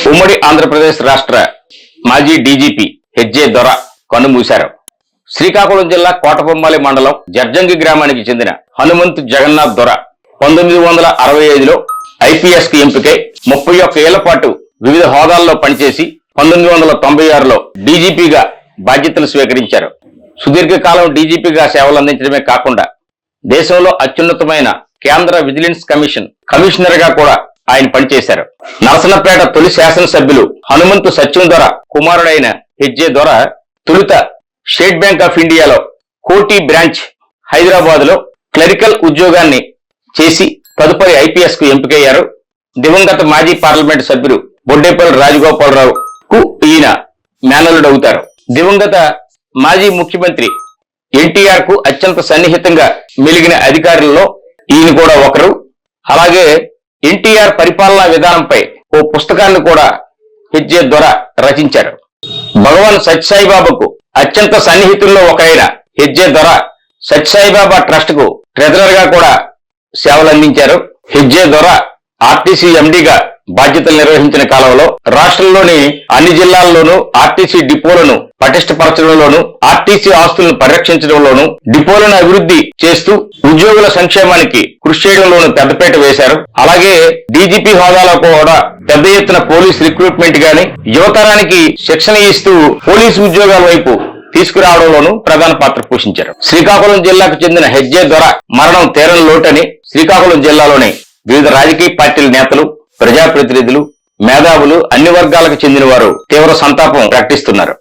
ఉమ్మడి ఆంధ్రప్రదేశ్ రాష్ట్ర మాజీ డీజీపీ హెచ్జే దొర కన్నుమూశారు. శ్రీకాకుళం జిల్లా కోటబొమ్మాలి మండలం జర్జంగి గ్రామానికి చెందిన హనుమంత్ జగన్నాథ్ దొర 1965లో ఐపీఎస్ కి ఎంపికై 31 ఏళ్ల పాటు వివిధ హోదాల్లో పనిచేసి 1996లో డీజీపీగా బాధ్యతలు స్వీకరించారు. సుదీర్ఘకాలం డీజీపీగా సేవలు అందించడమే కాకుండా దేశంలో అత్యున్నతమైన కేంద్ర విజిలెన్స్ కమిషనర్ గా కూడా ఆయన పనిచేశారు. నరసనపేట తొలి శాసనసభ్యులు హనుమంతు సత్యం దొర కుమారుడైన హెచ్జే దొర తొలుత స్టేట్ బ్యాంక్ ఆఫ్ ఇండియాలో కోటి బ్రాంచ్ హైదరాబాద్ లో క్లరికల్ ఉద్యోగాన్ని చేసి తదుపరి ఐపీఎస్ కు ఎంపికయ్యారు. దివంగత మాజీ పార్లమెంట్ సభ్యులు బొడ్డేపల్లి రాజగోపాలరావు కు ఈయన మేనల్లుడవుతారు. దివంగత మాజీ ముఖ్యమంత్రి ఎన్టీఆర్ కు అత్యంత సన్నిహితంగా మెలిగిన అధికారులలో ఈయన కూడా ఒకరు. అలాగే ఎన్టీఆర్ పరిపాలనా విధానంపై ఓ పుస్తకాన్ని కూడా హెచ్జే దొర రచించారు. భగవాన్ సత్యసాయిబాబాకు అత్యంత సన్నిహితుల్లో ఒకరైన హెచ్జే దొర సత్యసాయిబాబా ట్రస్ట్ కు ట్రెజరర్ గా కూడా సేవలు అందించారు. హెచ్జే దొర ఆర్టీసీ ఎండీగా బాధ్యతలు నిర్వహించిన కాలంలో రాష్ట్రంలోని అన్ని జిల్లాల్లోనూ ఆర్టీసీ డిపోలను పటిష్టపరచడంలోనూ ఆర్టీసీ ఆస్తులను పరిరక్షించడంలోనూ డిపోలను అభివృద్ధి చేస్తూ ఉద్యోగుల సంక్షేమానికి కృషి చేయడంలోనూ పెద్దపీట వేశారు. అలాగే డీజీపీ హోదాలో కూడా పెద్ద ఎత్తున పోలీస్ రిక్రూట్మెంట్ గాని యువతరానికి శిక్షణ ఇస్తూ పోలీసు ఉద్యోగాల వైపు తీసుకురావడంలోనూ ప్రధాన పాత్ర పోషించారు. శ్రీకాకుళం జిల్లాకు చెందిన హెచ్జే దొర మరణం తీరని లోటని శ్రీకాకుళం జిల్లాలోని వివిధ రాజకీయ పార్టీల నేతలు, ప్రజాప్రతినిధులు, మేధావులు, అన్ని వర్గాలకు చెందిన వారు తీవ్ర సంతాపం ప్రకటిస్తున్నారు.